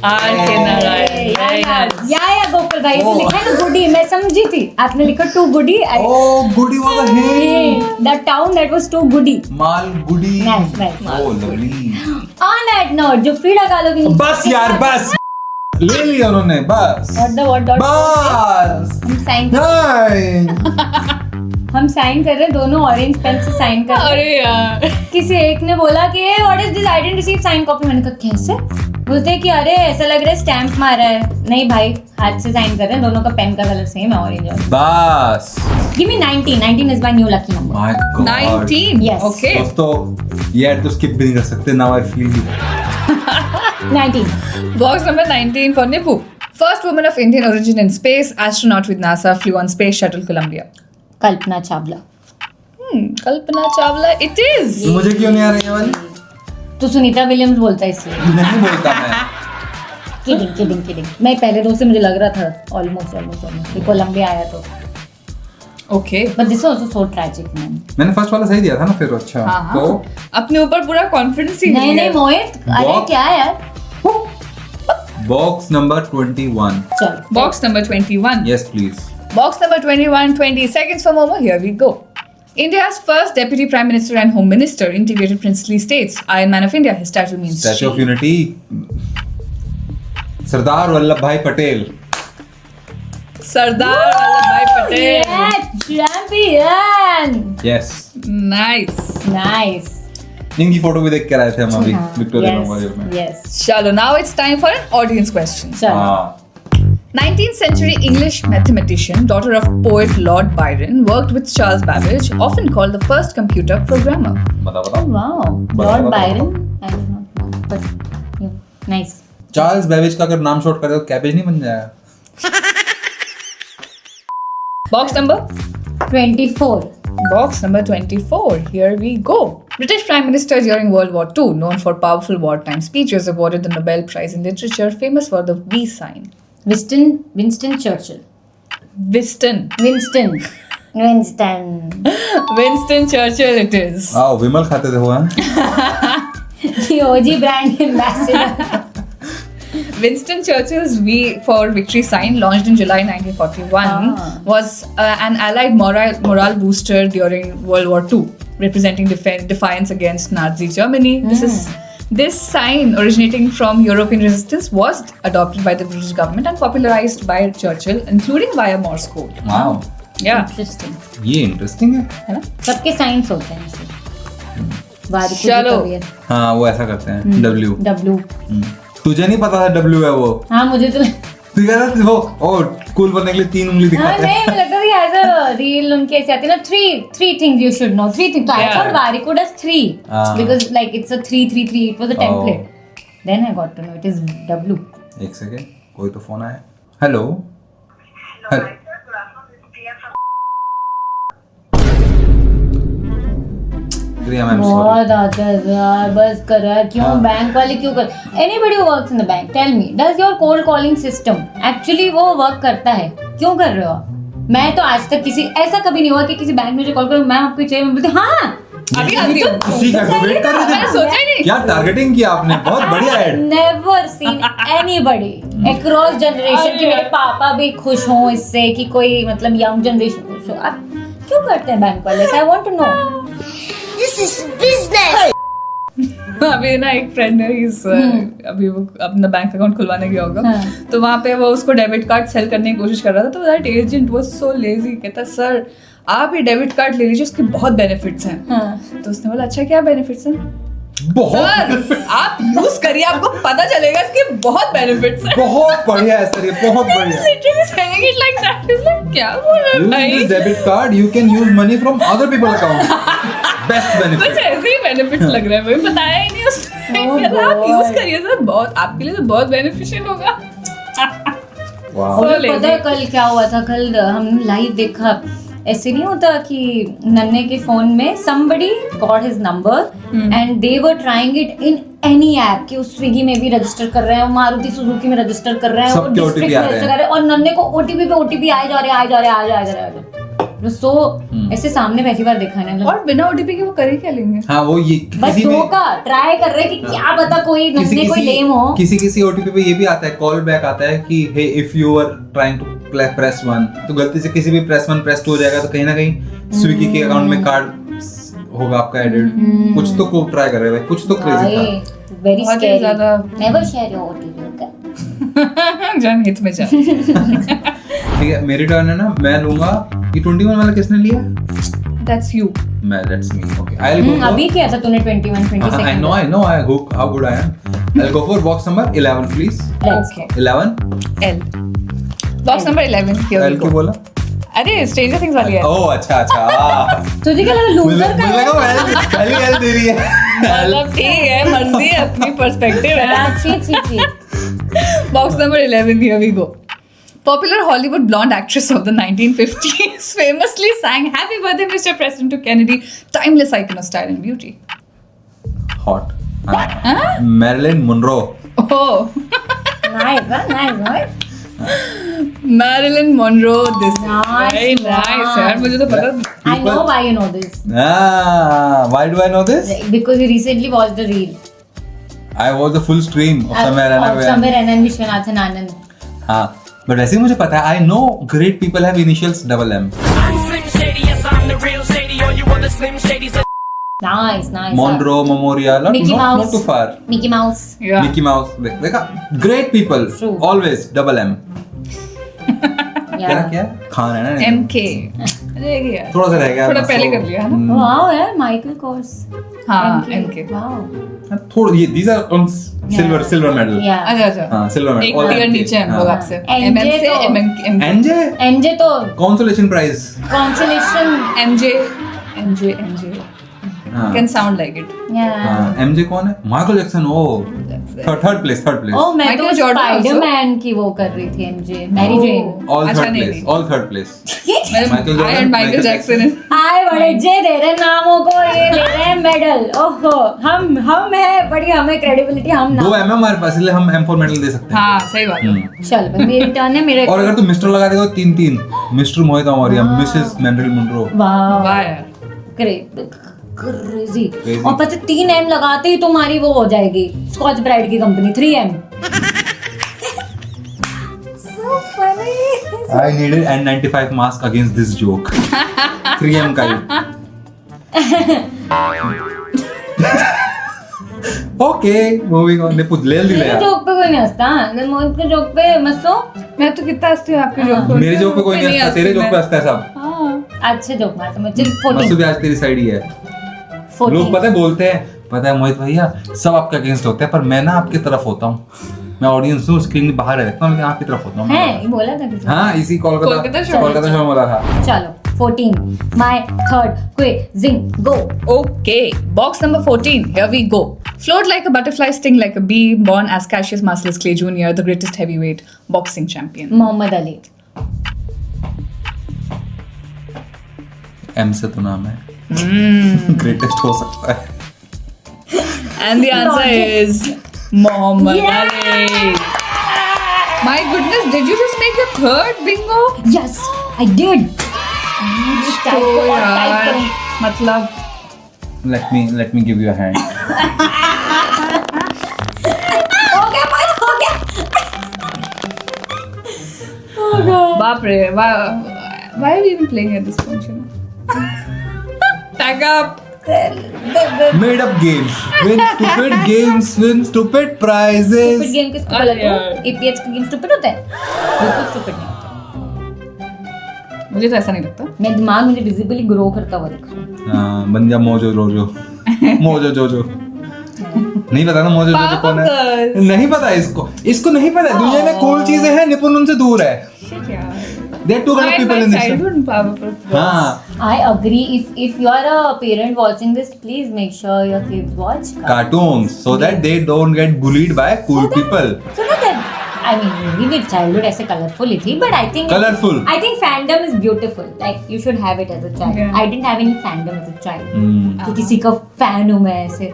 R.K. Narayan. Very nice. या गोकुल भाई Oh. लिखा है ना गुडी मैं समझी थी आपने लिखा टू गुडी oh गुडी was a hint the town that was to गुडी। Malgudi Nice, nice. oh lovely on that note जो फ्रीडा कालो की बस यार बस ले लिया उन्होंने बस व्हाट द व्हाट डॉट बस साइन नहीं हम साइन कर रहे हैं, दोनों ऑरेंज पेन से साइन कर रहे हैं। अरे यार किसी एक ने बोला कि what is this, I didn't receive sign copy. मैंने कहा कैसे? बोलते हैं कि अरे ऐसा लग रहा है स्टैम्प मारा है। नहीं भाई, हाथ से साइन कर रहे हैं, दोनों का पेन का कलर सेम है, ऑरेंज और बस give me 19 19 is my new lucky number. My God 19 Yes. Okay दोस्तों ये ऐड तो स्किप भी नहीं कर सकते। Now I feel 19 Box number 19 for Nipu. First woman of Indian origin in space, astronaut with NASA, flew on Space Shuttle Columbia. Kalpana Chawla. Kalpana Chawla, it is. मुझे क्यों नहीं आ रही है वाली? तो सुनीता विलियम्स बोलता है इसलिए। नहीं बोलता मैं। Kidding kidding kidding. मैं पहले दो से मुझे लग रहा था ऑलमोस्ट कि कोलंबिया आया तो, Okay. But this also so tragic man. मैंने फर्स्ट वाला सही दिया था ना फिर। अच्छा हाँ तो अपने ऊपर पूरा कॉन्फिडेंस ही नहीं नहीं मोहित, अरे Box- क्या यार। Box number 21। चलो Box number 21. Yes please. Box number 21, 20 seconds for Momo. Here we go. India's first Deputy Prime Minister and Home Minister integrated princely states. Iron Man of India. His statue means statue of shield. Unity Sardar Vallabh Bhai Patel. Sardar Vallabhbhai Patel. Champion. Yes Nice. Nice. इनकी फोटो भी देख कर आए थे हम अभी विक्टोरिया मेमोरियल में। Yes Chalo, now it's time for an audience question. चलो। हाँ 19th century English mathematician, daughter of poet Lord Byron, worked with Charles Babbage, often called the first computer programmer. बताओ। Wow, Lord Byron. I don't know but nice. Charles Babbage का अगर नाम शॉर्ट करे तो कैबेज नहीं बन जाएगा? Box number? 24 Box number 24. Here we go. British Prime Minister during World War II, known for powerful wartime speeches, awarded the Nobel Prize in Literature, famous for the V sign. Winston Churchill. Winston. Winston Winston Churchill it is. आओ विमल खाते थे वो हैं? the OG brand ambassador। Winston Churchill's V for Victory sign, launched in July 1941, was an Allied morale booster during World War II, representing defiance against Nazi Germany. This sign, originating from European resistance, was adopted by the British government and popularized by Churchill, including via Morse code. Wow Yeah. Interesting ये इंटरेस्टिंग है। है ना, सबके साइंस होते हैं ऐसे। वारिको चलो। हाँ वो ऐसा करते हैं डब्ल्यू। डब्ल्यू। तुझे नहीं पता था डब्ल्यू है वो? हाँ मुझे तो तू कह रहा था वो ओ कूल बनने के लिए 3 उंगली हाँ दिखाते हैं। नहीं, मुझे लगता था कि एज अ रील उनकी ऐसे आती है ना, three things you should know, 3 things। तो I Yeah. thought Variko does 3 because like it's a 3-3-3, it was a template. Then I got to know it is W। एक सेकंड कोई तो फोन आया। हेलो प्रिया मैम सॉरी। बहुत आता है यार, बस कर रहा है क्यों? बैंक वाले क्यों कर? Anybody who works in the bank tell me, does your cold calling system actually वो वर्क करता है? क्यों कर रहे हो आप? मैं तो आज तक किसी ऐसा कभी नहीं हुआ कि किसी बैंक में जो कॉल करो, मैं आपको चाहिए, मैं बोलती हाँ अभी आती हूँ। उसी का तो वेट कर रहे मैंने थे। सोचा ही नहीं। क्या टारगेटिंग किया आपने? बहुत बढ़िया add. Never seen anybody across generation कि मेरे पापा भी खुश हों इससे, कि कोई मतलब यंग जनरेशन खुश हो। आप क्यों करते हैं बैंक वाले? I want to know. अभी ना एक फ्रेंड है, अभी वो अपना बैंक अकाउंट खुलवाने गया होगा, हाँ। तो वहाँ पे वो उसको डेबिट कार्ड सेल करने की कोशिश कर रहा था, तो that agent was so lazy, कहता सर आप ये डेबिट कार्ड ले लीजिए, उसके बहुत बेनिफिट्स हैं। हाँ। तो उसने बोला अच्छा क्या बेनिफिट्स हैं? बहुत सर आप यूज करिए, आपको पता चलेगा इसके बहुत बेनिफिट्स हैं। बहुत बढ़िया है सर, ये बहुत बढ़िया। Literally saying it like that is like क्या बोल रहा है Use भाई? this debit card, you can use money from other people's account. Best कुछ benefit. ऐसे ही बेनिफिट्स लग रहे हैं, मुझे बताया ही नहीं उसने। Oh कहता, आप God. यूज करिए सर, बहुत आपके लिए तो बहुत बेनिफिशियल होगा। Wow. So और lazy. पता है कल क्या हुआ था? कल हमने लाइव देखा, ऐसे नहीं होता कि नन्हे के फोन में somebody got his number and they were trying it in any app, कि उस स्विगी में भी रजिस्टर कर रहे हैं, मारुति सुजुकी में रजिस्टर कर रहे हैं, सबके और OTP डिस्ट्रिक्ट आ में रहे रजिस्टर हैं। कर रहे हैं, और नन्हे को ओटीपी पे ओटीपी आए जा रहे हैं। सो ऐसे सामने पहली बार देखा है ना। और बिना ओटीपी के वो कर ही क्या लेंगे? हाँ वो ये बस किसी में धोखा ट्राई कर रहे हैं कि क्या पता कोई नन्हे कोई लेम हो। किसी ओटीपी पे ये भी आता है, कॉल बैक आता है कि hey if you are trying to press 1, तो गलती से किसी भी प्रेस 1 प्रेस 2 हो जाएगा, तो कहीं ना कहीं स्विगी के अकाउंट में कार्ड होगा आपका एडेड। कुछ तो को ट्राई कर रहे हैं, कुछ तो क्रेजी था। वेरी बहुत ही स्कैरी। ज्यादा। Never share your OTP, okay? जनहित में जा। ठीक है मेरी टर्न है ना, मैं लूंगा ये 21 वाला किसने लिया? That's you. That's me. Okay. I'll go for. अभी किया था तूने 21 22 I know. How good I am. I'll go for box number 11, please. Okay. 11. L. Box number 11. Here we L go. क्यों बोला? अरे Stranger Things वाली है. Oh, अच्छा. तुझे क्या लगा लूजर का मुझे है? लगा L दे रही है. मतलब ठीक है, मर्जी है, अपनी पर्सपेक्टिव है. छी Box number 11. Here we go. Popular Hollywood blonde actress of the 1950s famously sang "Happy Birthday, Mr. President" to Kennedy, timeless icon of style and beauty. Hot. Huh? Marilyn Monroe. Oh. nice. Marilyn Monroe. This is Nice very nice. one. यार मुझे तो पता. I know why you know this. Why do I know this? Because you recently watched the reel. I watched the full stream of Somewhere and Everywhere. Somewhere and Vishwanathan Anand. हाँ, but वैसे ही मुझे पता है. I know great people have initials double M. I'm Slim Shady, yes, I'm the real Shady. All you other Slim Shadys are Nice. Monroe, Memorial, Mickey not Mouse. too far. Mickey Mouse. Yeah. Mickey Mouse. देखा, great people. True. Always double M. Yeah. तेरा क्या? खान है ना? MK. रह गया. थोड़ा सा रह गया. थोड़ा बस पहले वो- कर लिया है ना? Wow, यार Michael Kors. हाँ, MK. Wow. थोड़ा ये these are on silver medal. Yeah. अच्छा. हाँ, silver medal. एक All tier MK. नीचे हैं हाँ. लोग आपसे. NJ MM से तो- MK. NJ NJ तो consolation prize. consolation. MJ. हाँ. Can sound like it. Yeah. हाँ, MJ कौन है? Michael Jackson. Oh third place. Oh, मैं तो Michael Jordan also. स्पाइडरमैन की वो कर रही थी MJ. Mary Jane. ऑल अच्छा, थर्ड नहीं, प्लेस. नहीं. All third place. I Michael Jordan, and Michael Michael Jackson. आए बड़े जे दे रहे नामों को, ये दे रहे हैं मेडल. ओहो, हम है बड़ी, हमें क्रेडिबिलिटी हम ना. 2 mm हमारे पास, इसलिए हम M4 मेडल दे सकते हैं. हाँ, सही बात है. चल भाई, मेरी टर्न है. मेरे और अगर तू मिस्टर लगा देगा 3-3, मिस्टर मोहित अमौरिया, मिसेस मैरिलन मोनरो. वाह वाह यार. क्रेजी. Crazy. और पता 3M लगाते ही तुम्हारी वो हो जाएगी स्कॉच ब्राइट की company 3M. So funny. I needed N95 mask against this joke. 3M का ही. Okay, moving on. ने पूछ ले मेरे लिया. जोक पे कोई नहीं हंसता. मोहित के जोक पे मत सो. मैं तो कितना हंसती हूँ आपके जोक पर. मेरे जोक पे कोई नहीं हंसता, तेरे जोक पे हंसता है सब. हाँ. अच्छे जोक मारते मुझे. मसू 14. भी आज तेरी साइड ही है. लोग पता है बोलते हैं, पता है मोहित भैया सब आपके अगेंस्ट होते हैं, पर मैं ना आपकी तरफ होता हूँ. मैं ऑडियंस हूँ, स्क्रीन बाहर रहता हूँ, लेकिन आपकी तरफ होता हूँ. है ये बोला था किसी ने? हाँ, इसी कोलकाता show में बोला था. चलो 14. My third quizzing go. Okay, box number 14. Here we go. Float like a butterfly, sting like a bee. Born as Cassius Marcellus Clay Jr., the greatest heavyweight boxing champion. Muhammad Ali. M से तो नाम है. ग्रेटेस्ट हो सकता है. And the answer is Muhammad Ali. My goodness, did you just make your third bingo? Yes, I did. तो यार, मतलब Let me give you a hand. हो गया. बाप रे, why are we even playing at this point, you know? Tag up. Made up games. Win stupid games. Win stupid prizes. Stupid game किसको अरे बोला यार. तू? APH का गेम stupid होता है? बिल्कुल stupid नहीं होता. मुझे तो ऐसा नहीं लगता. मैं दिमाग मुझे विजिबली ग्रो करता हुआ दिख रहा है. हाँ, बन जा मोजो रोजो. मोजो जोजो. नहीं पता ना मोजो जोजो कौन है? Papagas. नहीं पता इसको नहीं पता. दुनिया में कूल चीजें हैं, निपुण उनसे दूर है. Shit यार. There are two kind of people in this. childhood Powerpuff. हाँ, I agree. If you are a parent watching this, please make sure your kids watch cartoons so that they don't get bullied by cool people. So not that. I mean, maybe the childhood ऐसे colorful ही थी, but I think Colorful. I think fandom is beautiful. Like you should have it as a child. Yeah. I didn't have any fandom as a child. हम्म. कि किसी का फैन हूँ मैं ऐसे.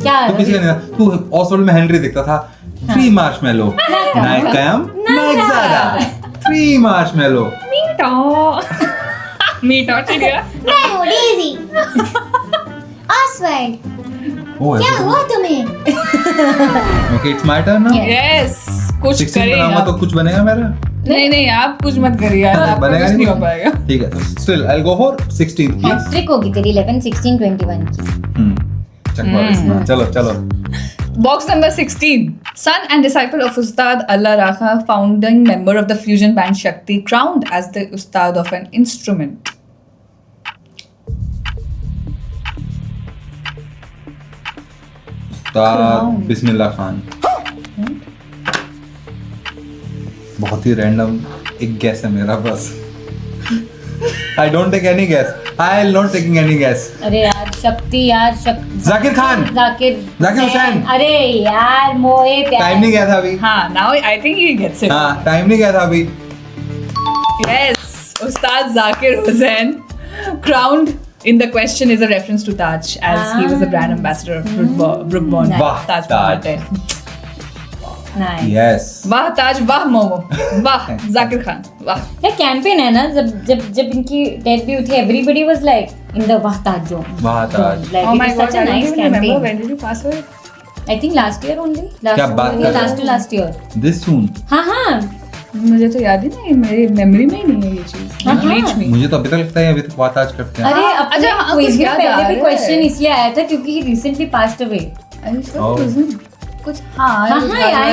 क्या तो किसी का नहीं था. तू ऑसवर्ल्ड में हेनरी दिखता था. 3 मार्शमेलो. नाइकैम. नाइकज़ादा. 3 मार्शमेलो. Meet out चिड़िया. मैं हूँ डेज़ी. ऑसवर्ड. Oh, क्या हुआ तुम्हें? Okay, it's my turn now. Yeah. Yes. कुछ 16 करेगा. बनाऊंगा तो कुछ बनेगा मेरा. नहीं आप कुछ मत करिए यार. आपका बनेगा कुछ नहीं हो नहीं. पाएगा. ठीक है. Still, I'll go for 16, please. Trick होगी तेरी 11, 16, 21 की. चकवा इसमें. चलो. Box number 16. Son and disciple of Ustad Allah Rakha, founding member of the fusion band Shakti, crowned as the Ustad of an instrument. उस्ताद बिस्मिल्लाह खान. बहुत ही रैंडम एक गैस है मेरा बस. I don't take any guess. I'll not taking any guess. अरे यार शक्ति यार जाकिर खान. जाकिर हुसैन. अरे यार मोहित यार. टाइम नहीं गया था अभी. हाँ, now I think he gets it. हाँ, टाइम नहीं गया था अभी. Yes, Ustad Zakir Hussain, crowned in the question is a reference to Taj, as he was the brand ambassador of Brook Bond. Wah, Taj Taj. Mahal. Nice. Yes. वाह ताज, वाह मोमो, वाह जाकिर खान, वाह. ये कैंपेन है ना जब इनकी डेथ भी हुई थी everybody was like in the वाह ताज zone. वाह ताज. Like Oh it my was God, such a I don't nice even remember campaign. when did you pass away? I think last year only. क्या बात कर रहे हो? last year. This soon. हाँ. मुझे तो याद ही नहीं, मेरी मेमोरी में ही नहीं है ये चीज. हाँ, Reach हाँ. me. मुझे तो अभी तक लगता है अभी तक बात आज करते हैं. अरे हाँ, अपने अच्छा, हाँ, quiz कुछ में याद आ पहले भी रहा क्वेश्चन है. इसलिए आया था क्योंकि he recently passed away. I just Oh. कुछ हाँ हाँ,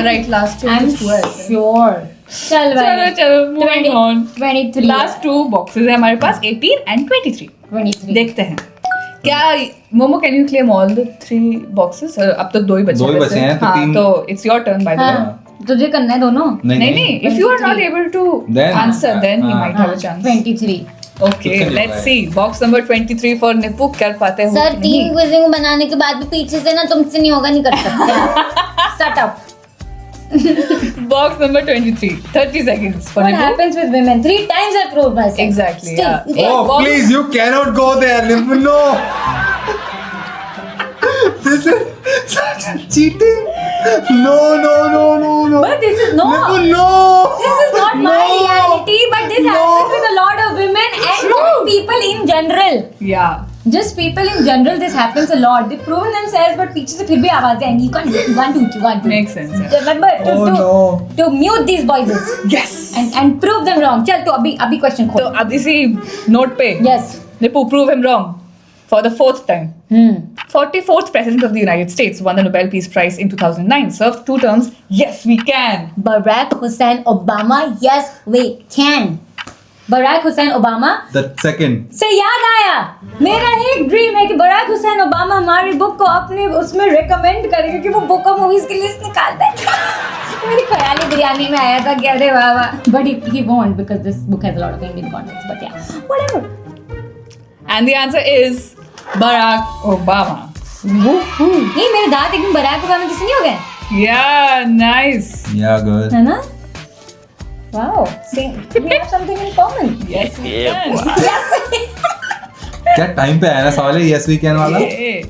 right last year I'm कुछ हुआ है. sure. चल भाई. चलो moving on. 23. Last two boxes है हमारे पास 18 and 23. 23. देखते हैं क्या momo can you claim all the 3 boxes? अब तक 2 ही बचे दो ही बचे हैं, तो हाँ, तीन- तो it's your turn by the way. हाँ, तुझे करना है दोनों. नहीं, if you are not able to Then- answer, then you हाँ. might have a chance. 23. Okay, कुछ नहीं let's होगा. see. Box number 23 for Nipu, कर पाते हो सर कि 3 नहीं? क्विजिंग बनाने के बाद भी पीछे से ना तुमसे नहीं होगा, नहीं कर सकते. Shut up. Box number 23, 30 seconds for What Nipu. happens with women? 3 times I proved myself. Exactly, Still, yeah. you can't Oh, walk- please, you cannot go there, Nipu. No. This is such a cheating. No. But this is no. Nipu, no. This is not my No. reality, but this No. happens with a lot of women and people in general. Yeah. Just people in general, this happens a lot. They've proven themselves, but पीछे से फिर भी आवाजें आएंगी. You can't do. Makes sense, yeah. Remember Oh, no. to mute these voices Yes. and prove them wrong. चल तो अभी question तो खोल. अब इसी note पे Yes. Nipu, prove him wrong for the 4th time. 44th President of the United States won the Nobel Peace Prize in 2009. Served 2 terms. Yes, we can. Barack Hussein Obama. Yes, we can. Barack Hussein Obama. The second. से याद आया, मेरा एक ड्रीम है कि बराक हुसैन ओबामा हमारी बुक को अपने उसमें रिकमेंड करे क्योंकि वो बुक ऑफ मूवीज की लिस्ट निकालता है. मेरी ख्याली बिरयानी में आया था कि अरे वाह वाह, but he won't because this book has a lot of Indian context. But yeah, whatever. And the answer is Barack Obama. नहीं, मेरे दांत एकदम बराक ओबामा जैसे नहीं हो गए, Yeah, nice. Yeah, good. है ना? Wow, see, we have something in common. Yes, we Yeah, can. क्या टाइम पे आया ना सवाल है yes we can वाला? Yeah.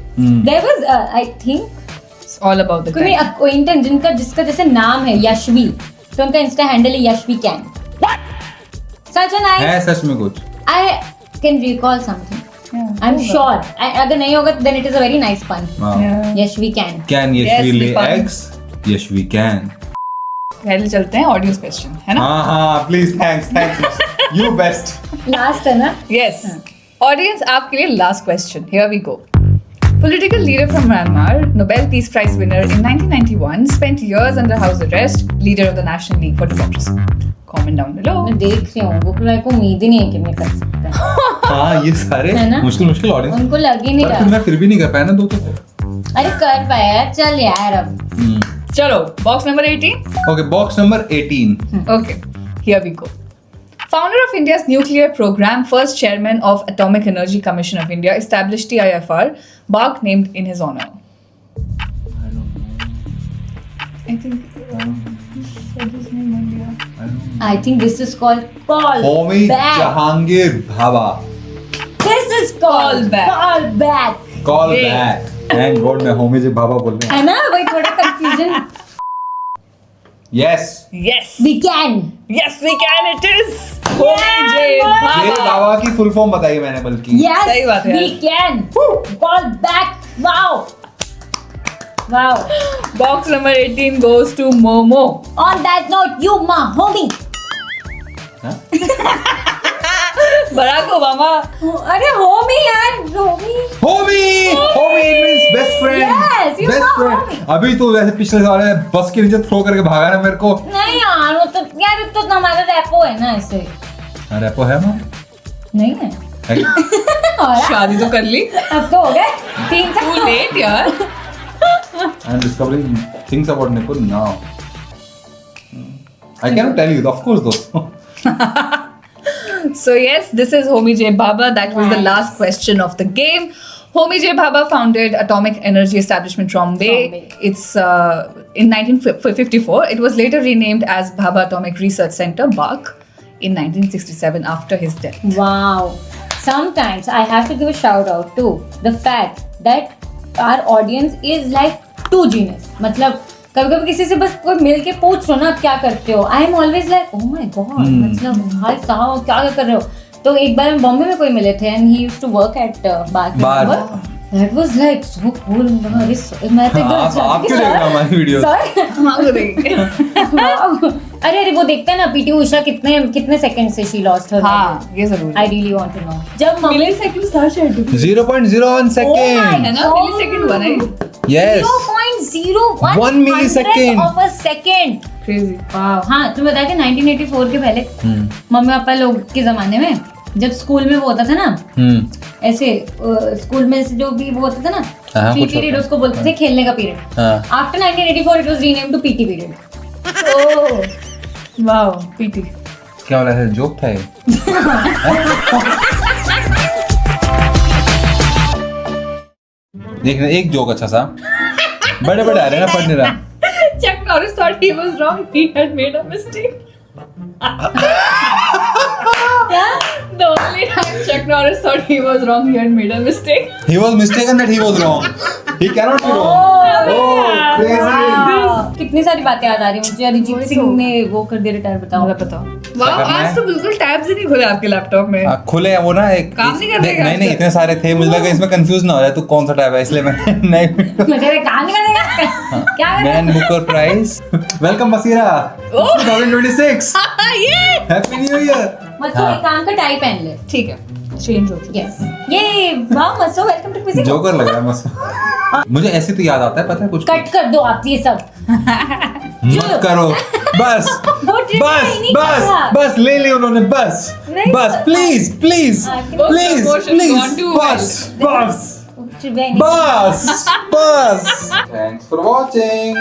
There was, I think, It's all about the कोई time. acquaintance जिसका जैसे नाम है यशवी, तो उनका इंस्टा हैंडल है Yashvi can. Such a nice. है सच में कुछ. I can recall something. Yeah. I'm sure. अगर नहीं होगा then it is a very nice pun. Wow. Yeah. Yes, we can. Can yes Yes, we we lay can. eggs? Yes we can. पहले चलते हैं ऑडियंस क्वेश्चन, है ना? हाँ please thanks you best. Last है ना? Yes. Audience, आपके लिए last question. Here we go. Political leader from Myanmar, Nobel Peace Prize winner in 1991, spent years under house arrest, leader of the National League for Democracy. Comment down below. मैं देख रही हूँ, वो लाइक उम्मीद ही नहीं है कि मैं कर सकता हूँ. हाँ ये सारे है ना? मुश्किल ऑडियंस. उनको लग ही नहीं पर फिर रहा. मैं फिर भी नहीं कर पाया ना 2 तो. अरे कर पाया, चल यार अब. चलो, box number 18. Okay, box number 18. Okay, here we go. Founder of India's nuclear program, first chairman of Atomic Energy Commission of India, established TIFR, Bach named in his honor. I think said his name earlier. I think this is called call Homi back. Jahangir Bhabha. This is called Call back. Call back. Call Hey. back. Thank God मैं होमी जी भाभा बोल रहे हैं. है ना? वही थोड़ा confusion. Yes. Yes. We can. Yes, we can. It is Homi J. boy. ये Bhabha. बाबा की फुल फॉर्म बताई मैंने बल्कि. Yes, सही बात है we can. Call back. Wow. Wow. Box number 18 goes to Momo. On that note, you my homie. Barack Obama. अरे homie यार, homie. Homi. Homi it means best friend. Yes, you best are friend. homie. अभी तू वैसे पिछले साल बस के नीचे थ्रो करके भागा ना मेरे को। नहीं यार वो तो यार तो हमारा रैपो है ना ऐसे। रैपो है मां? नहीं है। और शादी तो कर ली, अब तो हो गए 3 साल। too late यार। I'm discovering things about Nipun now. I cannot tell you, of course, दोस्तों। So yes, this is Homi J. Bhabha. That was the Nice. last question of the game. Homi J. Bhabha founded Atomic Energy Establishment Trombay. Trombay. It's in 1954. It was later renamed as Bhabha Atomic Research Center, BARC, in 1967 after his death. Wow. Sometimes I have to give a shout out to the fact that our audience is like too genius. मतलब कभी कभी किसी से बस कोई मिल के पूछ लो ना आप क्या करते हो, I am always like oh my God, मतलब भाई साहब क्या क्या कर रहे हो। तो एक बार हम बॉम्बे में कोई मिले थे and he used to work at bar. That was like so cool. मैं तो आप क्यों देख रहे हो हमारी वीडियो? अरे वो देखते हैं ना पीटी उषा कितने सेकंड से शी लॉस्ट हर। हाँ, ये जरूर। I really want to know जब मम्मी Milliseconds था शायद। 0.01 second। है ना? Millisecond बना है। Yes। 0.01 1 millisecond of a second। Crazy। वाह। हाँ तुम्हें बताया था 1984 के पहले मम्मी पापा लोग के जमाने में जब स्कूल में वो होता था ना ऐसे स्कूल में से जो भी वो होता था ना हाँ, फ्री कुछ पीरियड होता है। उसको बोलते थे खेलने का पीरियड। हाँ। After 1984 it was renamed to PT period. Oh, wow, PT। क्या बोला है? जोक था ये? देखना एक जोक अच्छा सा बड़े बड़े आ रहे हैं ना, पढ़ नहीं रहा। Chuck Norris thought he was wrong. He had made a mistake. The only time Chuck Norris thought he was wrong, he had made a mistake. He was mistaken that he was wrong. He cannot be wrong. Oh, crazy. कितनी सारी बातें याद आ रही हैं मुझे। अरिजीत सिंह ने वो कर दिया रिटायर, बताओ। बताओ। क्या वाह, करना आज है? तो बिल्कुल टैब्स ही नहीं खुले आपके लैपटॉप में। खुले हैं वो ना एक काम नहीं कर रहे हैं नहीं आजकल। इतने सारे थे, मुझे लगा इसमें कंफ्यूज ना हो जाए तू कौन सा टैब है, इसलिए मैं नहीं। मुझे काम नहीं करेगा क्या करेगा? Man Booker Prize. वेलकम बसीरा 2026। ये हैप्पी न्यू ईयर। मसो एक काम का टाई पहन ले। ठीक है, चेंज हो चुका यस ये वाह मसो वेलकम टू क्विज़। जोकर लग रहा है मस्त। मुझे ऐसे तो याद आता है, पता है कुछ कट कर दो आप ये सब। मत करो बस वो ट्रिक बस नहीं बस करा। बस ले लिया उन्होंने, बस नहीं बस करा। Please please please promotion please gone too बस बस ट्रिक नहीं बस बस। Thanks for watching.